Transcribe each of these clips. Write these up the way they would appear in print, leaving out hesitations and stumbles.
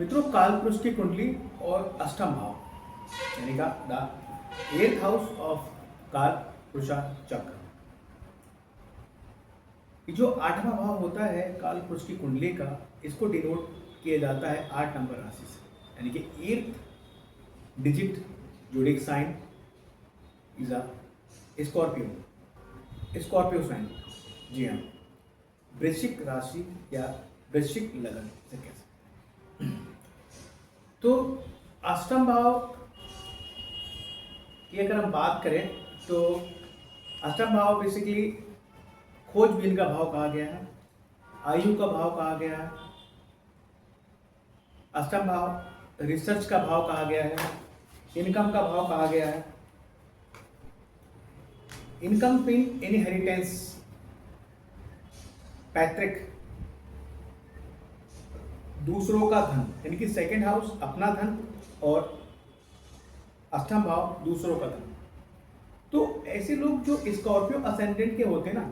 मित्रों, कालपुरुष की कुंडली और अष्टम भाव यानी का द 8th हाउस ऑफ कालपुरुषा चक्र। जो 8वां भाव होता है कालपुरुष की कुंडली का, इसको डिनोट किया जाता है 8 नंबर राशि से, यानी कि 8th digit zodiac sign is a Scorpio sign. जी हाँ, वृश्चिक राशि या वृश्चिक लगन से कह सकते हैं। तो अष्टम भाव की अगर हम बात करें तो अष्टम भाव बेसिकली खोजबीन का भाव कहा गया है, आयु का भाव कहा गया है, अष्टम भाव रिसर्च का भाव कहा गया है, इनकम का भाव कहा गया है। इनकम मीन इनहेरिटेंस, पैतृक, दूसरों का धन, यानी कि सेकेंड हाउस अपना धन और अष्टम भाव दूसरों का धन। तो ऐसे लोग जो स्कॉर्पियो असेंडेंट के होते हैं ना,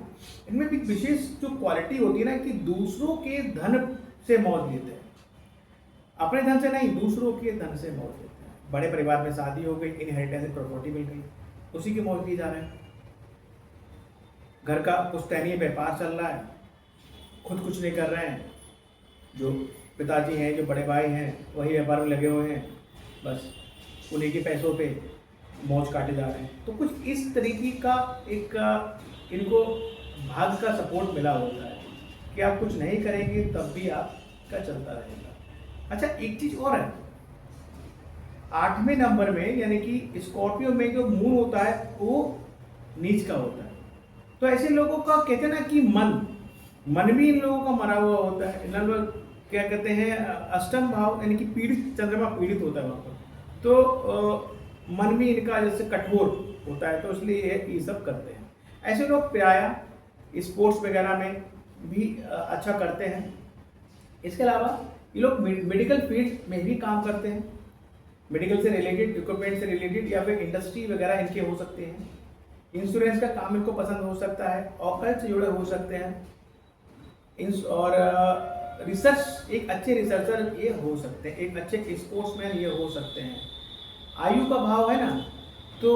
इनमें भी विशेष जो क्वालिटी होती है ना कि दूसरों के धन से मौज लेते हैं, अपने धन से नहीं, दूसरों के धन से मौज लेते हैं। बड़े परिवार में शादी हो गई, इनहेरिटेंस प्रॉपर्टी मिल गई, उसी की मौज ली जा रहे हैं। घर का पुश्तैनी व्यापार चल रहा है, खुद कुछ नहीं कर रहे हैं, जो पिताजी हैं, जो बड़े भाई हैं, वही व्यापार में लगे हुए हैं, बस उन्हीं के पैसों पे मौज काटे जा रहे हैं। तो कुछ इस तरीके का एक इनको भाग्य का सपोर्ट मिला होता है कि आप कुछ नहीं करेंगे तब भी आपका चलता रहेगा। अच्छा, एक चीज और है, 8वें नंबर में यानी कि स्कॉर्पियो में जो मून होता है वो नीच का होता है। तो ऐसे लोगों का कहते हैं ना कि मन भी इन लोगों का मरा हुआ होता है। इन लोग क्या कहते हैं, अष्टम भाव यानी कि पीड़ित, चंद्रमा पीड़ित होता है वहाँ पर, तो मन भी इनका जैसे कठोर होता है, तो इसलिए ये सब करते हैं। ऐसे लोग प्रायः स्पोर्ट्स वगैरह में भी अच्छा करते हैं। इसके अलावा ये लोग मेडिकल फील्ड में भी काम करते हैं, मेडिकल से रिलेटेड, इक्विपमेंट से रिलेटेड, या फिर इंडस्ट्री वगैरह इनके हो सकते हैं। इंश्योरेंस का काम इनको पसंद हो सकता है, ऑकल्ट से जुड़े हो सकते हैं, और रिसर्च, एक अच्छे रिसर्चर ये हो सकते हैं, एक अच्छे स्पोर्ट्समैन ये हो सकते हैं। आयु का भाव है ना, तो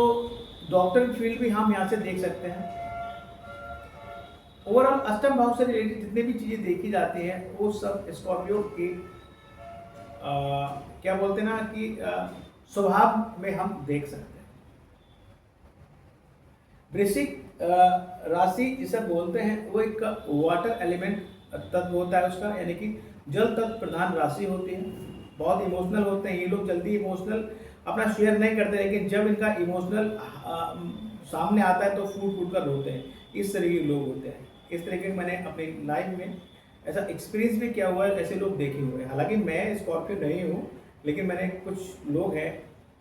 डॉक्टर फील्ड भी हम यहाँ से देख सकते हैं। ओवरऑल अष्टम भाव से रिलेटेड जितनी भी चीजें देखी जाती हैं वो सब स्कॉर्पियो की क्या बोलते हैं ना कि स्वभाव में हम देख सकते हैं। वृश्चिक राशि जिसे बोलते हैं वो एक वाटर एलिमेंट तत्व होता है उसका, यानी कि जल तत्व प्रधान राशि होती है। बहुत इमोशनल होते हैं ये लोग, जल्दी इमोशनल अपना शेयर नहीं करते, लेकिन जब इनका इमोशनल सामने आता है तो फूट कर रोते हैं। इस तरह के लोग होते हैं। इस तरह के मैंने अपनी लाइफ में ऐसा एक्सपीरियंस भी किया हुआ है, ऐसे लोग देखे हुए हैं। हालांकि मैं स्कॉर्पियो नहीं हूँ, लेकिन मैंने कुछ लोग हैं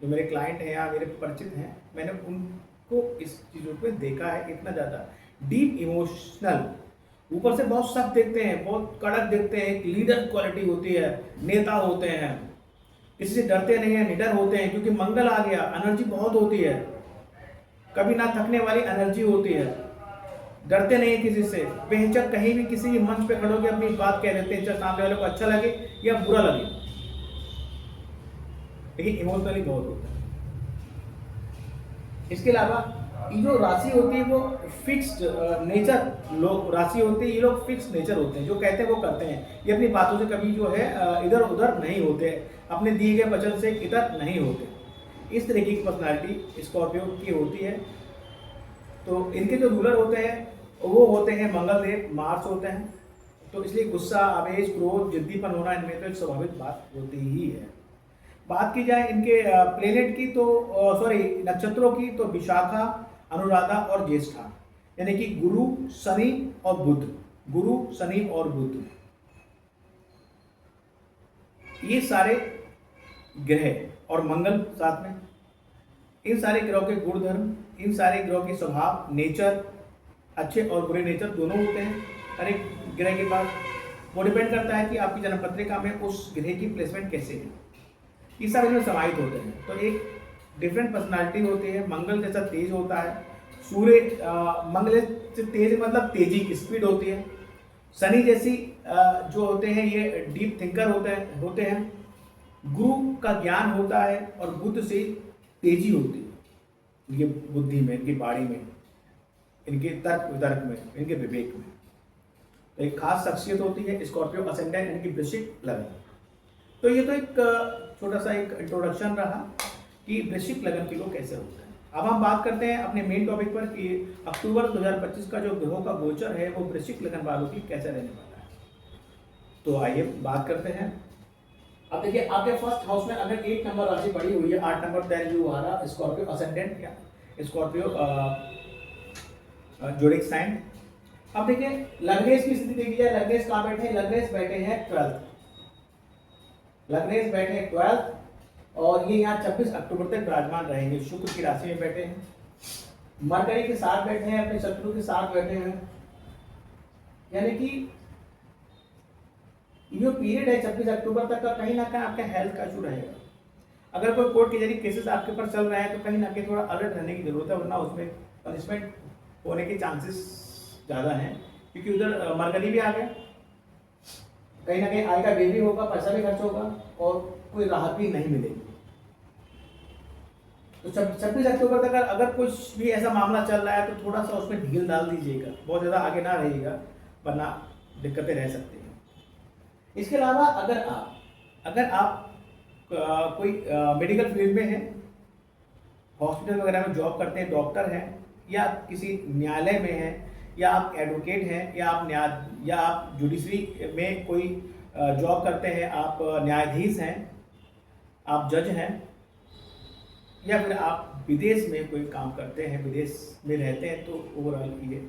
जो मेरे क्लाइंट हैं या मेरे परिचित हैं, मैंने उनको इस चीज़ों पे देखा है। इतना ज़्यादा डीप इमोशनल, ऊपर से बहुत सख्त देखते हैं, बहुत कड़क देखते हैं, एक लीडर क्वालिटी होती है, नेता होते हैं, किसी से डरते नहीं है, निडर होते हैं, क्योंकि मंगल आ गया, एनर्जी बहुत होती है, कभी ना थकने वाली एनर्जी होती है, डरते नहीं है किसी से, बेहिचक कहीं भी किसी भी मंच पे खड़े होकर अपनी बात कह देते हैं, चाहे सामने वाले को अच्छा लगे या बुरा लगे, लेकिन इमोशनली बहुत होता है। इसके अलावा ये जो राशि होती है वो फिक्स्ड नेचर लोग राशि होती है, ये लोग फिक्स्ड नेचर होते हैं, जो कहते हैं वो करते हैं। ये अपनी बातों से कभी जो है इधर उधर नहीं होते, अपने दिए गए वचन से इधर नहीं होते। इस तरीके की पर्सनालिटी स्कॉर्पियो की होती है। तो इनके जो रूलर होते हैं वो होते हैं मंगल देव, मार्स होते हैं। तो इसलिए गुस्सा, आवेश, क्रोध, जिद्दीपन होना इनमें तो एक स्वाभाविक बात होती ही है। बात की जाए इनके प्लेनेट की तो नक्षत्रों की, तो विशाखा, अनुराधा और ज्येष्ठा, यानी कि गुरु, शनि और बुध, गुरु, शनि और बुध, ये सारे ग्रह और मंगल साथ में, इन सारे ग्रहों के गुणधर्म, इन सारे ग्रहों के स्वभाव, नेचर, अच्छे और बुरे नेचर दोनों होते हैं हर एक ग्रह के पास। वो डिपेंड करता है कि आपकी जन्म पत्रिका में उस ग्रह की प्लेसमेंट कैसे है, ये सब इनमें समाहित होते हैं। तो एक डिफरेंट पर्सनालिटी होती है। मंगल जैसा तेज होता है, सूर्य मंगल से तेज मतलब तेजी की स्पीड होती है। शनि जैसी जो होते हैं ये डीप थिंकर होते हैं। गुरु का ज्ञान होता है और बुद्ध से तेजी होती है इनके बुद्धि में, इनकी बाणी में, इनके तर्क वितर्क में, इनके विवेक में। तो एक खास शख्सियत होती है स्कॉर्पियो असेंडेंट इनकी वृश्चिक लगन। तो ये तो एक छोटा सा एक इंट्रोडक्शन रहा कि वृश्चिक लगन के लोग कैसे होते हैं। अब हम बात करते हैं अपने मेन टॉपिक पर कि अक्टूबर 2025 का जो ग्रहों का गोचर है वो वृश्चिक लगन वालों की कैसे रहने वाला है। तो आइए बात करते हैं। अब देखिए आपके फर्स्ट हाउस में अगर 8 नंबर राशि पड़ी हुई है, 8 नंबर 10 जो आ रहा स्कॉर्पियो असेंडेंट या स्कॉर्पियो जोडिक साइन। अब देखिए लग्नेश की स्थिति देखी जाए, लग्नेश कहाँ बैठे हैं? लग्नेश बैठे हैं 12th, लग्नेश बैठे हैं 12th और ये यहाँ 26 अक्टूबर तक विराजमान रहेंगे। शुक्र की राशि में बैठे हैं, मरकरी के साथ बैठे हैं, अपने शत्रु के साथ बैठे हैं। यानी कि ये पीरियड है 26 अक्टूबर तक का, कहीं ना कहीं आपका हेल्थ का इशू रहेगा। अगर कोई कोर्ट के जरिए केसेस आपके ऊपर चल रहे हैं तो कहीं ना कहीं थोड़ा अलर्ट रहने की जरूरत है, वरना उसमें पनिशमेंट होने के चांसेस ज़्यादा हैं, क्योंकि उधर मरकरी भी आ गया। कहीं ना कहीं आय का व्यय भी होगा, पैसा भी खर्च होगा और कोई राहत भी नहीं मिलेगी। तो 26 अक्टूबर तक अगर कुछ भी ऐसा मामला चल रहा है तो थोड़ा सा उसमें ढील डाल दीजिएगा, बहुत ज़्यादा आगे ना रहिएगा, वरना दिक्कतें रह सकती हैं। इसके अलावा अगर आप कोई मेडिकल फील्ड में हैं, हॉस्पिटल वगैरह में जॉब करते हैं, डॉक्टर हैं, या किसी न्यायालय में हैं, या आप एडवोकेट हैं, या आप जुडिशरी में कोई जॉब करते हैं, आप न्यायाधीश हैं, आप जज हैं, या फिर आप विदेश में कोई काम करते हैं, विदेश में रहते हैं, तो ओवरऑल ये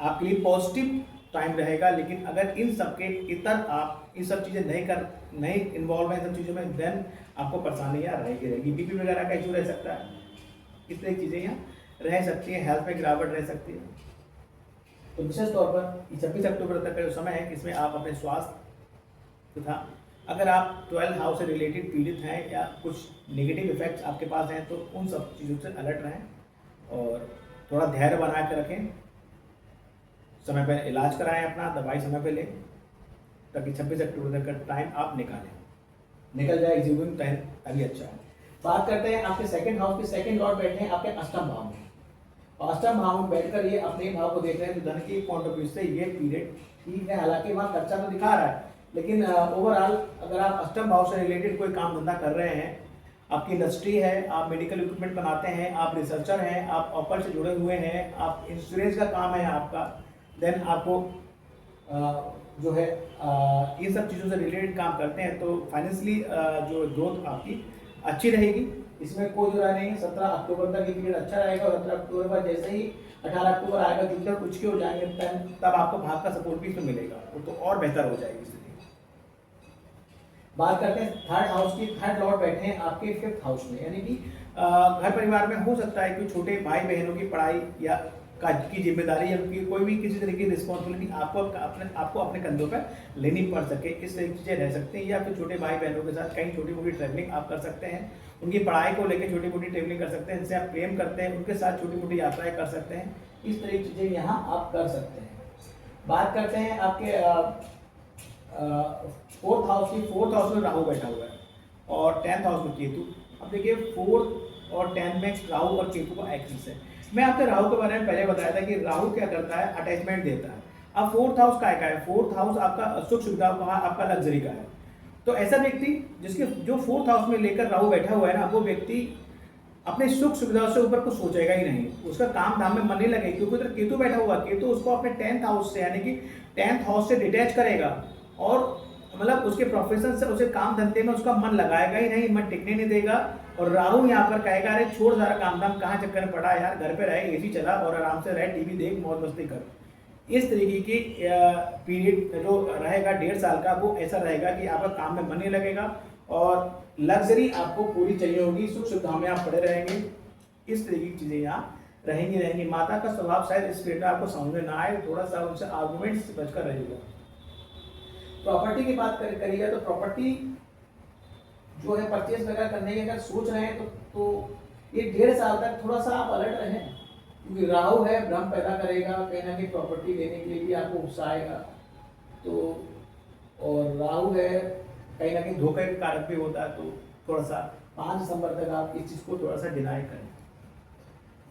आपके लिए पॉजिटिव टाइम रहेगा। लेकिन अगर इन सब के इतर आप इन सब चीज़ें नहीं इन्वॉल्व हैं इन सब चीज़ों में, देन आपको परेशानियाँ रहेगी। बीपी वगैरह का इशू रह सकता है, इस तरह की चीज़ें यहाँ रह सकती हैं, हेल्थ में गिरावट रह सकती है। तो विशेष तौर पर 26 अक्टूबर तक का जो समय है इसमें आप अपने स्वास्थ्य तथा अगर आप 12 हाउस से रिलेटेड पीड़ित हैं या कुछ नेगेटिव इफेक्ट्स आपके पास हैं तो उन सब चीज़ों से अलर्ट रहें और थोड़ा धैर्य बना कर रखें, समय पर इलाज कराएं, अपना दवाई समय पर लें, ताकि 26 अक्टूबर तक का टाइम आप निकल जाए एग्जीक्यूटिव टाइम अभी अच्छा है। बात करते हैं आपके सेकंड हाउस के सेकंड लॉर्ड बैठे हैं आपके अष्टम भाव में, और अष्टम भाव में बैठकर ये अपने भाव को देख रहे हैं। तो धन की पॉइंट ऑफ व्यू से ये पीरियड ठीक है, हालांकि वहाँ खर्चा तो दिखा रहा है, लेकिन ओवरऑल अगर आप अष्टम भाव से रिलेटेड कोई काम धंधा कर रहे हैं, आपकी इंडस्ट्री है, आप मेडिकल इक्विपमेंट बनाते हैं, आप रिसर्चर हैं, आप ऑफर से जुड़े हुए हैं, आप इंश्योरेंस का काम है आपका, देन आपको जो है इन सब चीज़ों से रिलेटेड काम करते हैं तो फाइनेंशियली जो ग्रोथ आपकी अच्छी रहेगी, इसमें कोई जो नहीं है। 17 अक्टूबर तक ये पीरियड अच्छा रहेगा और 17 अक्टूबर बाद जैसे ही 18 अक्टूबर आएगा, जुपिटर कुछ के हो जाएंगे तब आपको भाग का सपोर्ट भी तो मिलेगा, वो तो और बेहतर हो जाएगी स्थिति। बात करते हैं थर्ड हाउस की। थर्ड लॉर्ड बैठे हैं आपके 5th हाउस में, यानी कि घर परिवार में हो सकता है कि छोटे भाई बहनों की पढ़ाई या की जिम्मेदारी या कोई भी किसी तरह की रिस्पॉन्सिबिलिटी आपको अपने कंधों पर लेनी पड़ सके, इस तरह की चीज़ें रह सकती हैं। या फिर छोटे भाई बहनों के साथ कहीं छोटी मोटी ट्रैवलिंग आप कर सकते हैं, उनकी पढ़ाई को लेकर छोटी मोटी ट्रैवलिंग कर सकते हैं, जिनसे आप प्रेम करते हैं उनके साथ छोटी मोटी यात्राएं कर सकते हैं, इस तरह की चीज़ें यहाँ आप कर सकते हैं। बात करते हैं आपके 4th हाउस की। 4th हाउस में राहु बैठा हुआ है और 10th हाउस में केतु। अब देखिए 4th और 10th में राहु और केतु का एक्सिस है। मैं आपको राहु के बारे में पहले बताया था कि राहु क्या करता है, अटैचमेंट देता है। अब 4th हाउस का है, 4th हाउस आपका सुख सुविधाओं का, आपका लग्जरी का है। तो ऐसा व्यक्ति जिसके जो 4th हाउस में लेकर राहु बैठा हुआ है ना, वो व्यक्ति अपने सुख सुविधाओं से ऊपर कुछ सोचेगा ही नहीं, उसका काम धाम में मन नहीं लगेगा, क्योंकि उधर केतु बैठा हुआ। केतु उसको अपने 10th हाउस से यानी कि 10th हाउस से डिटैच करेगा और मतलब उसके प्रोफेशन से उसे काम धंधे में उसका मन लगाएगा ही नहीं, मन टिकने नहीं देगा। और राहु यहाँ पर कहेगा अरे छोड़ सारा काम धाम, कहाँ चक्कर में पड़ा यार, घर पे रहे, एसी चला और आराम से रहे, टीवी देख, मौज मस्ती कर। इस तरीके की पीरियड जो रहेगा 1.5 साल का, वो ऐसा रहेगा कि आपका काम में मन नहीं लगेगा और लग्जरी आपको पूरी चाहिए होगी, सुख सुविधाओं में आप पड़े रहेंगे। इस तरीके की चीज़ें यहाँ रहेंगी। माता का स्वभाव शायद इस पीरियड में आपको समझ में ना आए, थोड़ा सा उनसे आर्गूमेंट से बचकर रहिएगा। प्रॉपर्टी की बात करिएगा तो प्रॉपर्टी जो है परचेज वगैरह करने की अगर सोच रहे हैं तो ये 1.5 साल तक थोड़ा सा आप अलर्ट रहें, क्योंकि राहु है, भ्रम पैदा करेगा, कहीं ना कहीं प्रॉपर्टी लेने के लिए भी आपको उकसाएगा। तो और राहु है कहीं ना कहीं धोखे का कारक भी होता है, तो थोड़ा सा 5 दिसंबर तक आप इस चीज़ को थोड़ा सा डिनाई करें।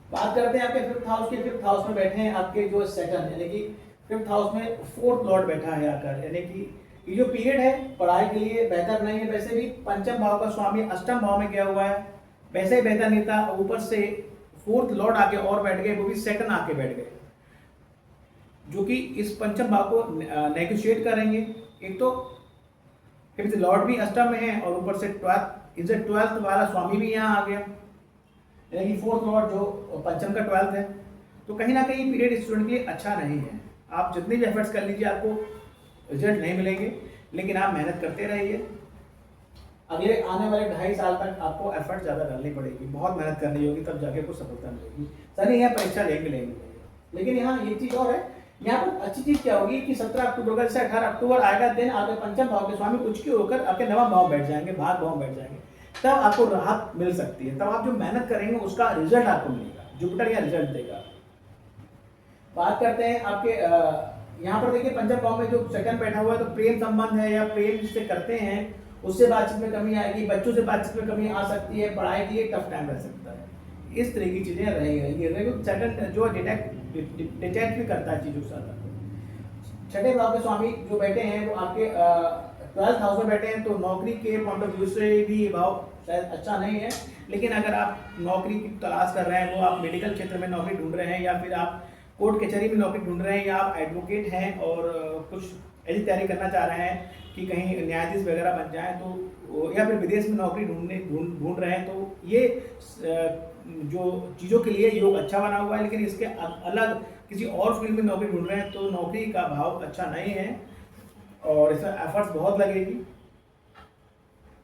बात करते हैं आपके फिफ्थ हाउस की। फिफ्थ हाउस में बैठे हैं आपके जो सेटन, यानी कि फिफ्थ हाउस में फोर्थ लॉर्ड बैठा है आकर, यानी कि ये जो पीरियड है पढ़ाई के लिए बेहतर नहीं है। वैसे भी पंचम भाव का स्वामी अष्टम भाव में गया हुआ है, वैसे ही बेहतर नहीं था। ऊपर से फोर्थ लॉर्ड आके और बैठ गए, वो भी सेटन आके बैठ गए, जो कि इस पंचम भाव को नेगोशिएट करेंगे। एक तो फिफ्थ लॉर्ड भी अष्टम में है और ऊपर से ट्वेल्थ वाला स्वामी भी यहाँ आ गया, यानी कि फोर्थ लॉर्ड जो पंचम का 12th है। तो कहीं ना कहीं पीरियड स्टूडेंट के लिए अच्छा नहीं है। आप जितने भी एफर्ट्स कर लीजिए आपको रिजल्ट नहीं मिलेंगे, लेकिन आप मेहनत करते रहिए। अगले आने वाले 2.5 साल तक आपको एफर्ट ज़्यादा डालनी पड़ेगी, बहुत मेहनत करनी होगी, तब जाके कुछ सफलता मिलेगी। सर यहाँ परीक्षा लेंगे, लेकिन यहाँ ये चीज़ और है, यहाँ पर अच्छी चीज़ क्या होगी कि 17 अक्टूबर से 18 अक्टूबर आएगा दिन, आपके पंचम भाव के स्वामी उच्च के होकर आपके नवम भाव बैठ जाएंगे, भाग भाव बैठ जाएंगे, तब आपको राहत मिल सकती है। तब आप जो मेहनत करेंगे उसका रिजल्ट आपको मिलेगा, जुपिटर या रिजल्ट देगा। बात करते हैं आपके यहाँ पर देखिए पंचम भाव में जो सेकंड बैठा हुआ है, तो प्रेम संबंध है या प्रेम जिससे करते हैं उससे बातचीत में कमी आएगी, बच्चों से बातचीत में कमी आ सकती है, पढ़ाई के लिए टफ टाइम रह सकता है, इस तरह की चीजें रहेंगी। सेकंड जो डिटेक्ट भी करता है चीजों के साथ। छठे भाव के स्वामी जो बैठे हैं वो आपके 12th हाउस में बैठे हैं, तो नौकरी के पॉइंट ऑफ व्यू से भी ये भाव शायद अच्छा नहीं है। लेकिन अगर आप नौकरी की तलाश कर रहे हैं, वो आप मेडिकल क्षेत्र में नौकरी ढूंढ रहे हैं, या फिर आप कोर्ट कचहरी में नौकरी ढूंढ रहे हैं, या आप एडवोकेट हैं और कुछ ऐसी तैयारी करना चाह रहे हैं कि कहीं न्यायाधीश वगैरह बन जाए, तो या फिर विदेश में नौकरी ढूंढ रहे हैं, तो ये जो चीज़ों के लिए योग अच्छा बना हुआ है। लेकिन इसके अलग किसी और फील्ड में नौकरी ढूंढ रहे हैं तो नौकरी का भाव अच्छा नहीं है और इसमें एफर्ट्स बहुत लगेगी।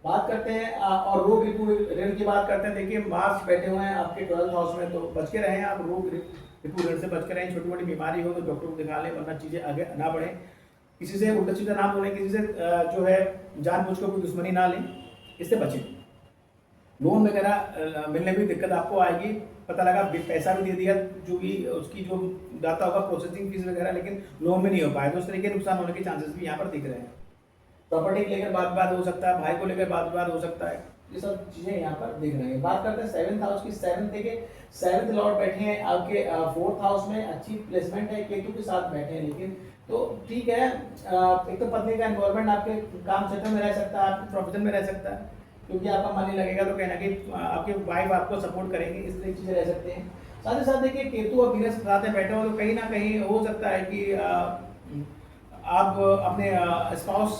बात करते हैं और रोग ऋण की बात करते हैं। देखिए मार्च बैठे हुए हैं आपके 12th हाउस में, तो बच के रहें आप, रोग ऋण से बच के रहें। छोटी मोटी बीमारी हो तो डॉक्टर को दिखा लें, वरना चीज़ें आगे ना बढ़े। किसी से उल्टा सीधा ना बोलें, किसी से जो है जानबूझ कर कोई दुश्मनी ना लें, इससे बचें। लोन वगैरह मिलने में दिक्कत आपको आएगी। पता लगा पैसा भी दे दिया, जो भी उसकी जो दाता होगा प्रोसेसिंग फीस वगैरह, लेकिन लोन में नहीं हो पाए, तो उस तरीके के नुकसान होने के चांसेस भी यहाँ पर दिख रहे हैं। प्रॉपर्टी को लेकर बात विवाद हो सकता है, भाई को लेकर बात विवाद हो सकता है, ये सब चीजें यहाँ पर दिख रही है। बात करते हैं 7th हाउस की। 7th देखिए 7th लॉर्ड बैठे हैं आपके 4th हाउस में, अच्छी प्लेसमेंट है, केतु के साथ बैठे हैं, लेकिन तो ठीक है। एक तो पत्नी का इन्वॉल्वमेंट आपके काम क्षेत्र में रह सकता है, आपके प्रोफेशन में रह सकता है, क्योंकि आपका मन नहीं लगेगा, तो कहीं ना कहीं आपके वाइफ आपको सपोर्ट करेंगे, इस तरह की चीजें रह सकते हैं। साथ ही साथ देखिए केतु और वीनस साथ में बैठे हो, तो कहीं ना कहीं हो सकता है कि आप अपने स्पाउस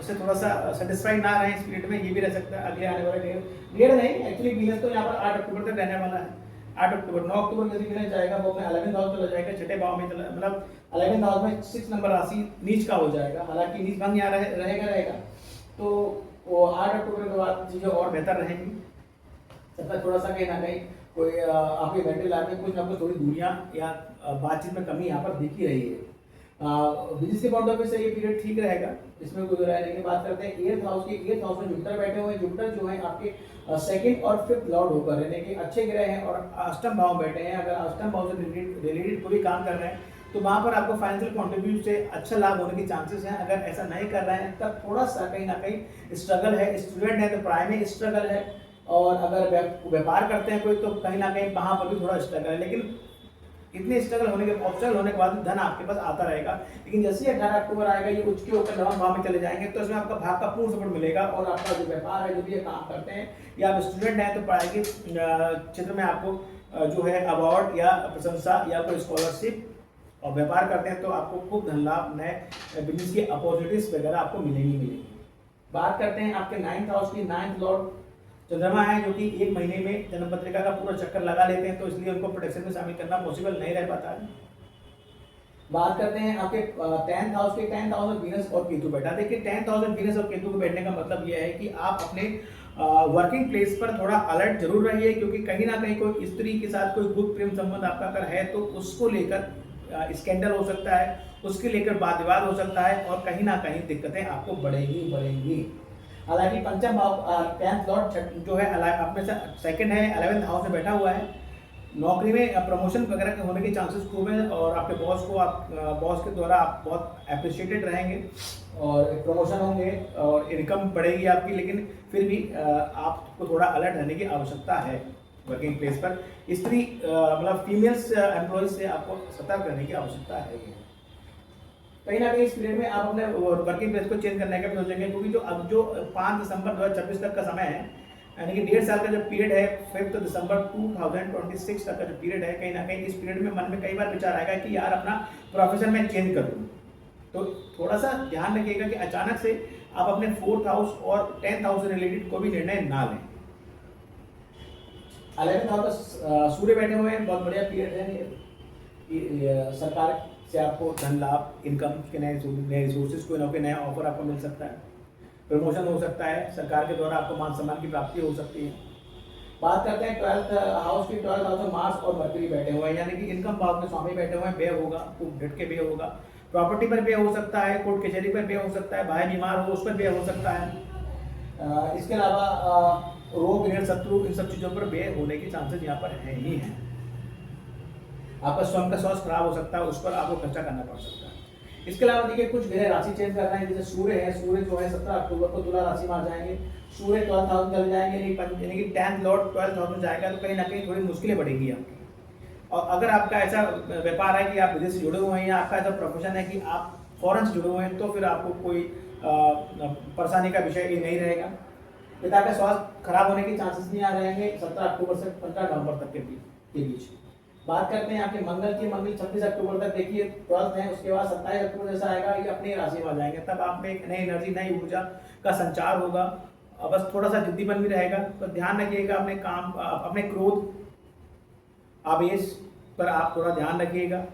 से थोड़ा सा सेटिस्फाइड ना रहें इस पीरियड में, ये भी रह सकता है। अगले आने वाले डेढ़ नहीं, एक्चुअली वीनस तो यहाँ पर 8 अक्टूबर तक रहने वाला है। 8 अक्टूबर 9 अक्टूबर जैसे वीनस जाएगा, वो अपने 11th हाउस चला जाएगा, छठे भाव में चला, मतलब 11th हाउस में 6 नंबर राशि नीच का हो जाएगा। हालांकि नीच भंग यहाँ रहेगा, तो वो 8 अक्टूबर के बाद चीज़ें और बेहतर रहेंगी। तब तक थोड़ा सा कहीं ना कहीं कोई आपके मेंटल लाइफ में कुछ ना कुछ थोड़ी दूरियां या बातचीत में कमी यहाँ पर दिख ही रही है। बिजनेस के पॉइंट ऑफ व्यू से ये पीरियड ठीक रहेगा, इसमें कोई राय नहीं। बात करते हैं 8th हाउस की। 8th हाउस में जुपिटर बैठे हुए हैं। जुपिटर जो है आपके 2nd और 5th लॉर्ड होकर, यानी कि अच्छे ग्रह हैं और अष्टम भाव बैठे हैं। अगर अष्टम भाव से रिलेटेड कोई काम कर रहे हैं तो वहाँ पर आपको फाइनेंशियल कॉन्ट्रीब्यूट से अच्छा लाभ होने के चांसेस हैं। अगर ऐसा नहीं कर रहे हैं तब थोड़ा सा कहीं ना कहीं स्ट्रगल है। स्टूडेंट है तो पढ़ाई में स्ट्रगल है, और अगर व्यापार करते हैं कोई तो कहीं ना कहीं वहाँ पर भी थोड़ा स्ट्रगल है। लेकिन इतने स्ट्रगल होने के ऑप्शनल होने के बाद धन आपके पास आता रहेगा। लेकिन जैसे ही 18 अक्टूबर आएगा, ये उच्च के होकर नवम भाव में चले जाएंगे, तो इसमें आपका भाग का पूर्ण सपोर्ट मिलेगा। और आपका जो व्यापार है, जो भी ये काम करते हैं, या आप स्टूडेंट हैं तो पढ़ाई के क्षेत्र में आपको जो है अवार्ड या प्रशंसा या कोई स्कॉलरशिप, और व्यापार करते हैं तो आपको खूब धन लाभ, नए बिजनेस की अपॉर्चुनिटीज वगैरह आपको मिलेंगी। बात करते हैं आपके 9th हाउस की। 9th लॉर्ड चंद्रमा है, जो कि 1 महीने में जन्म पत्रिका का पूरा चक्कर लगा लेते हैं, तो इसलिए उनको प्रोटेक्शन में शामिल करना पॉसिबल नहीं रह पाता है। बात करते हैं आपके 10th हाउस के। 10th हाउस में वीनस और केतु बैठा। देखिए 10th हाउस में वीनस और केतु को बैठने का मतलब यह है कि आप अपने वर्किंग प्लेस पर थोड़ा अलर्ट जरूर रहिए, क्योंकि कहीं ना कहीं कोई स्त्री के साथ कोई गुप्त प्रेम संबंध आपका अगर है तो उसको लेकर स्कैंडल हो सकता है, उसके लेकर वाद विवाद हो सकता है, और कहीं ना कहीं दिक्कतें आपको बढ़ेंगी। हालांकि पंचम भाव 10th लॉर्ड जो है अपने से 2nd है, 11th हाउस में बैठा हुआ है, नौकरी में प्रमोशन वगैरह के होने के चांसेस खूब हैं, और आपके बॉस को बॉस के द्वारा आप बहुत अप्रिशिएटेड रहेंगे और प्रमोशन होंगे और इनकम बढ़ेगी आपकी। लेकिन फिर भी आपको थोड़ा अलर्ट रहने की आवश्यकता है वर्किंग प्लेस पर। स्त्री मतलब फीमेल्स एम्प्लॉयज से आपको सतर्क रहने की आवश्यकता है। कहीं ना कहीं इस पीरियड में आप अपने वर्किंग प्लेस को चेंज करने का भी सोचेंगे, क्योंकि जो 5 दिसंबर 2026 तक का समय है, यानी कि 1.5 साल का जो पीरियड है, 5 दिसंबर 2026 तक का जो पीरियड है, कहीं ना कहीं इस पीरियड में मन में कई बार विचार आएगा कि यार अपना प्रोफेशन में चेंज करूँ। तो थोड़ा सा ध्यान रखिएगा कि अचानक से आप अपने 4th हाउस और 10th हाउस से रिलेटेड कोई भी निर्णय ना लें। 11th हाउस सूर्य बैठे हुए हैं, बहुत बढ़िया पीरियड है। सरकार से आपको धन लाभ, इनकम के नए रिसोर्सेज, कोई ना कोई नया ऑफर आपको मिल सकता है, प्रमोशन हो सकता है, सरकार के द्वारा आपको मान सम्मान की प्राप्ति हो सकती है। बात करते हैं 12th हाउस की। 12th हाउस में मार्स और मर्करी बैठे हुए हैं, यानी कि इनकम भाव के स्वामी बैठे हुए हैं। व्यय होगा, खूब ढट के व्यय होगा। प्रॉपर्टी पर व्यय हो सकता है, कोर्ट कचहरी पर व्यय हो सकता है, भाई बीमार हो उस पर व्यय हो सकता है। इसके अलावा रोग, ऋण, शत्रु, इन सब चीज़ों पर व्यय होने के चांसेस यहाँ पर है ही हैं। आपका स्वयं का स्वास्थ्य खराब हो सकता है, उस पर आपको खर्चा करना पड़ सकता है। इसके अलावा देखिए कुछ ग्रह राशि चेंज करना है, जैसे सूर्य है। सूर्य जो है 17 अक्टूबर को तुला राशि में आ जाएंगे। सूर्य 12th हाउस में चले जाएंगे, यानी कि 10th लॉर्ड 12th हाउस में जाएगा, तो कहीं ना कहीं थोड़ी मुश्किलें बढ़ेंगी आपकी। और अगर आपका ऐसा व्यापार है कि आप विदेश से जुड़े हुए हैं, या आपका ऐसा प्रोफेशन है कि आप फॉरेन से जुड़े हुए हैं, तो फिर आपको कोई परेशानी का विषय ये नहीं रहेगा। पिता का स्वास्थ्य खराब होने के चांसेस नहीं आ रहेंगे 17 अक्टूबर से 15 नवंबर तक के बीच। बात करते हैं आपके मंगल की। मंगल 26 अक्टूबर तक देखिए 12th है, उसके बाद 27 अक्टूबर जैसा आएगा, ये अपनी राशि में आ जाएंगे। तब आप में एक नई एनर्जी, नई ऊर्जा का संचार होगा। बस थोड़ा सा जिद्दीपन भी रहेगा, तो ध्यान रखिएगा अपने काम, अपने क्रोध, आवेश पर आप थोड़ा ध्यान रखिएगा।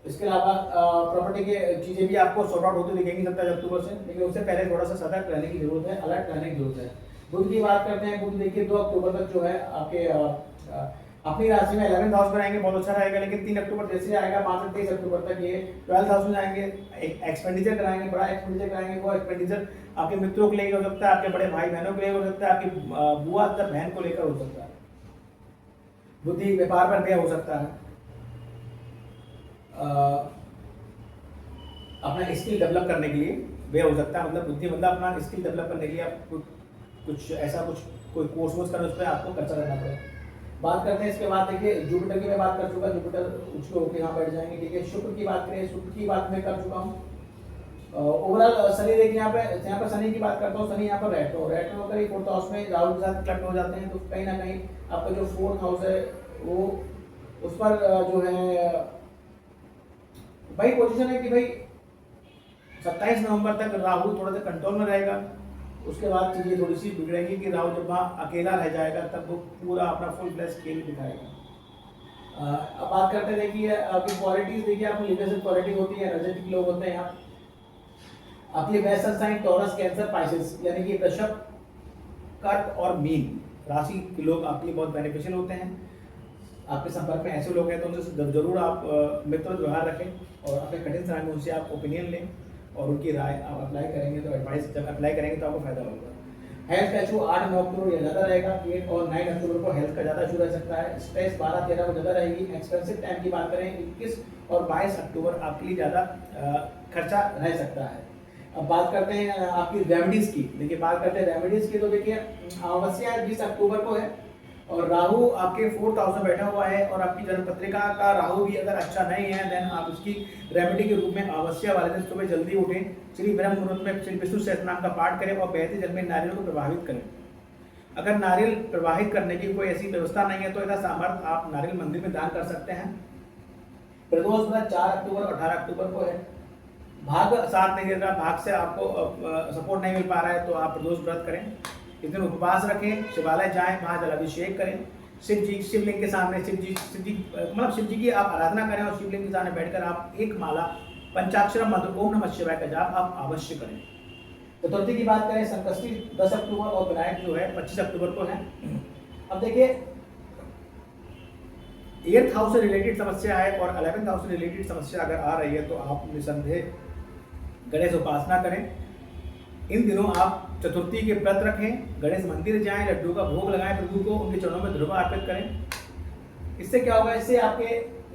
इसके अलावा प्रॉपर्टी के चीज़ें भी आपको सॉर्ट आउट होते दिखेंगी 27 अक्टूबर से, लेकिन उससे पहले थोड़ा सा सतर्क रहने की जरूरत है, अलर्ट रहने की जरूरत है। बुध की बात करते हैं। बुध देखिए 2 अक्टूबर तक जो है आपके अपनी राशि में 11th हाउस में रहेंगे, बहुत अच्छा रहेगा। लेकिन 3 अक्टूबर जैसे आएगा 5 से 23 अक्टूबर तक ये 12th हाउस में जाएंगे। एक एक्सपेंडिचर कराएंगे, बड़ा एक्सपेंडिचर कराएंगे। वो एक्सपेंडिचर आपके मित्रों को लेकर हो सकता है, आपके बड़े भाई बहनों को लेकर हो सकता है, आपकी बुआ तथा बहन को लेकर हो सकता है। बुद्धि व्यापार पर व्यय हो सकता है। अपना स्किल डेवलप करने के लिए व्यय हो सकता है, मतलब बुद्धि मतलब अपना स्किल डेवलप करने के लिए आप कुछ ऐसा कोई कोर्स वोर्स करना, उस पर आपको खर्चा करना पड़ेगा। बात करते हैं इसके बाद देखिए जुपिटर की मैं बात कर चुका, जुपिटर उच्च होकर यहाँ बैठ जाएंगे। ठीक है, शुक्र की बात करें, शुक्र की बात मैं कर चुका हूँ। ओवरऑल शनि देखिए यहाँ पर शनि की बात करता हूँ। शनि यहाँ पर रेट्रो होकर 4th हाउस में राहु के साथ क्लब हो जाते हैं, तो कहीं ना कहीं आपका जो 4th हाउस है वो उस पर जो है भाई पोजीशन है कि भाई 27 नवंबर तक राहु थोड़ा सा कंट्रोल में रहेगा। उसके बाद चीज़ें थोड़ी सी बिगड़ेंगी कि राहु जब वहाँ अकेला रह जाएगा तब वो पूरा अपना फुल फ्लैश खेल दिखाएगा। अब बात करते हैं, देखिए आपकी क्वालिटीज देखिए, आपकी लीडरशिप क्वालिटी होती है, एनर्जेटिक लोग होते हैं आप। आपके best sign Taurus, Cancer, Pisces, यानी कि वृषभ, कर्क और मीन राशि के लोग आपके लिए बहुत बेनिफिशियल होते हैं। आपके संपर्क में ऐसे लोग हैं तो उनसे जरूर आप मित्र व्यवहार रखें, और अपने कठिन समय में उनसे आप ओपिनियन लें और उनकी राय आप अप्लाई करेंगे, तो एडवाइस जब अप्लाई करेंगे तो आपको फायदा होगा। हेल्थ का इशू 8-9 अक्टूबर ये ज़्यादा रहेगा। 8 और 9 अक्टूबर को हेल्थ का ज़्यादा इशू रह सकता है। स्ट्रेस 12-13 को ज़्यादा रहेगी। एक्सपेंसिव टाइम की बात करें 21 और 22 अक्टूबर आपके लिए ज़्यादा खर्चा रह सकता है। अब बात करते हैं आपकी रेमेडीज़ की। देखिए बात करते हैं रेमेडीज़ की, तो देखिए अमावस्या 20 अक्टूबर को है, और राहु आपके 4th हाउस में बैठा हुआ है, और आपकी जन्म पत्रिका का राहु भी अगर अच्छा नहीं है, देन आप उसकी रेमेडी के रूप में अमावस्या वाले दिन सुबह जल्दी उठें, श्री ब्रह्म मुहूर्त में श्री विष्णु सहस्त्रनाम का पाठ करें और बहते जल में नारियल को प्रभावित करें। अगर नारियल प्रवाहित करने की कोई ऐसी व्यवस्था नहीं है तो ऐसा सामर्थ्य आप नारियल मंदिर में दान कर सकते हैं। प्रदोष व्रत 4 अक्टूबर और 18 अक्टूबर को है। भाग साथ नहीं दे रहा, भाग से आपको सपोर्ट नहीं मिल पा रहा है, तो आप प्रदोष व्रत करें। इस दिन उपवास रखें, शिवालय जाएं, वहाँ जलाभिषेक करें, शिवलिंग के सामने शिव जी की आप आराधना करें, और शिवलिंग के सामने बैठकर आप एक माला पंचाक्षर मंत्र ओम नमः शिवाय का जाप आप अवश्य करें। चतुर्थी की बात करें, संकष्टी 10 अक्टूबर और विनायक जो है 25 अक्टूबर को है। अब देखिए 8th हाउस से रिलेटेड समस्या है और 11th हाउस से रिलेटेड समस्या अगर आ रही है तो आप निसंदेह गणेश उपासना करें। इन दिनों आप चतुर्थी के व्रत रखें, गणेश मंदिर जाएं, लड्डू का भोग लगाएं प्रभु को, उनके चरणों में ध्रुव अर्पित करें। इससे क्या होगा, इससे आपके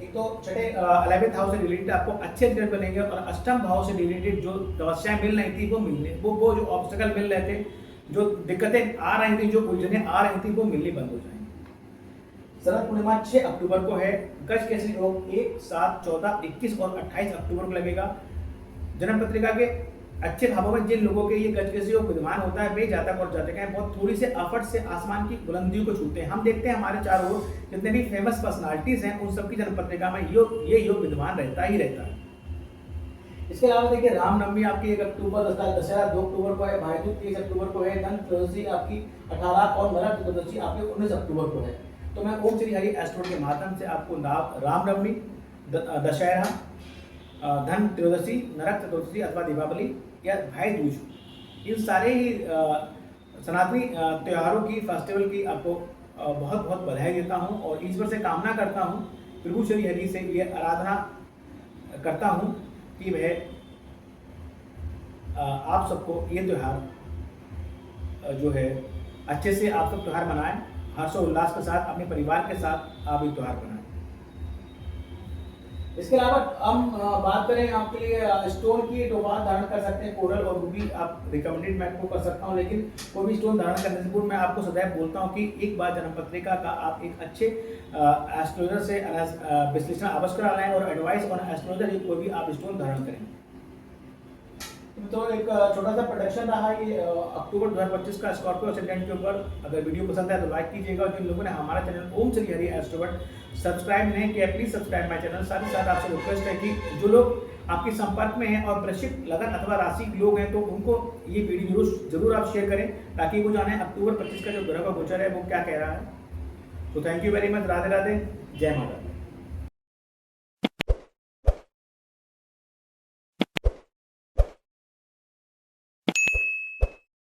एक तो छठे 11th हाउस से रिलेटेड आपको अच्छे रिजल्ट मिलेंगे और अष्टम भाव से रिलेटेड जो समस्याएं मिल रही थी वो मिलने वो जो ऑब्स्टेकल मिल रहे थे, जो दिक्कतें आ रही थी, जो उलझने आ रही थी वो मिलनी बंद हो जाएंगी। शरद पूर्णिमा 6 अक्टूबर को है। गज केसरी योग 1, 7, 14, 21 और 28 अक्टूबर को लगेगा। जन्म पत्रिका के अच्छे भावों में जिन लोगों के ये गज केसरी योग विद्यमान होता है वे जातक और जातिकाएं बहुत थोड़ी से अफट से आसमान की बुलंदियों को छूते हैं। हम देखते हैं हमारे चारों ओर जितने भी फेमस पर्सनालिटीज हैं उन सबकी जन्म पत्रिका में ये योग विद्यमान रहता ही रहता है। इसके अलावा देखिए रामनवमी आपकी 1 अक्टूबर, दशहरा 2 अक्टूबर को है, भाई दूज 23 अक्टूबर को है, धन त्रयोदशी आपकी 18 और नरक चतुर्दशी आपके 19 अक्टूबर को है। तो मैं ओम श्री हरि एस्ट्रो के माध्यम से आपको रामनवमी, दशहरा, धन त्रयोदशी, नरक चतुर्दशी अथवा दीपावली या भाई दूज, इन सारे ही सनातनी त्योहारों की, फेस्टिवल की आपको बहुत बहुत बधाई देता हूं और ईश्वर से कामना करता हूं, प्रभु श्री हरि से ये आराधना करता हूं कि वह आप सबको ये त्यौहार जो है अच्छे से आप सब त्यौहार मनाएं, हर्षोल्लास के साथ अपने परिवार के साथ आप ये त्यौहार मनाएं। इसके अलावा हम बात करें आपके लिए स्टोन की, तो आप धारण कर सकते हैं कोरल और रूबी, आप रिकमेंडेड मैं आपको कर सकता हूं, लेकिन कोई भी स्टोन धारण करने से पूर्व मैं आपको सदैव बोलता हूं कि एक बार जन्म पत्रिका का आप एक अच्छे एस्ट्रोलॉजर से विश्लेषण अवश्य करा लें और एडवाइस ऑन एस्ट्रोलॉजर कोई भी आप स्टोन धारण करें। तो एक छोटा सा प्रोडक्शन रहा ये अक्टूबर 2025 का स्कॉर्पियो असेंडेंट के ऊपर। अगर वीडियो पसंद है तो लाइक कीजिएगा और जिन लोगों ने हमारा चैनल ओम श्री हरि एस्ट्रोवर्ड सब्सक्राइब नहीं किया प्लीज सब्सक्राइब माय चैनल। साथ ही साथ आपसे रिक्वेस्ट है कि जो लोग आपके संपर्क में हैं और वृश्चिक लगन अथवा राशि के लोग हैं तो उनको ये वीडियो जरूर आप शेयर करें ताकि वो जाने अक्टूबर 25 का जो ग्रह का गोचर है वो क्या कह रहा है। तो thank you very much, Radhe Radhe, जय माता।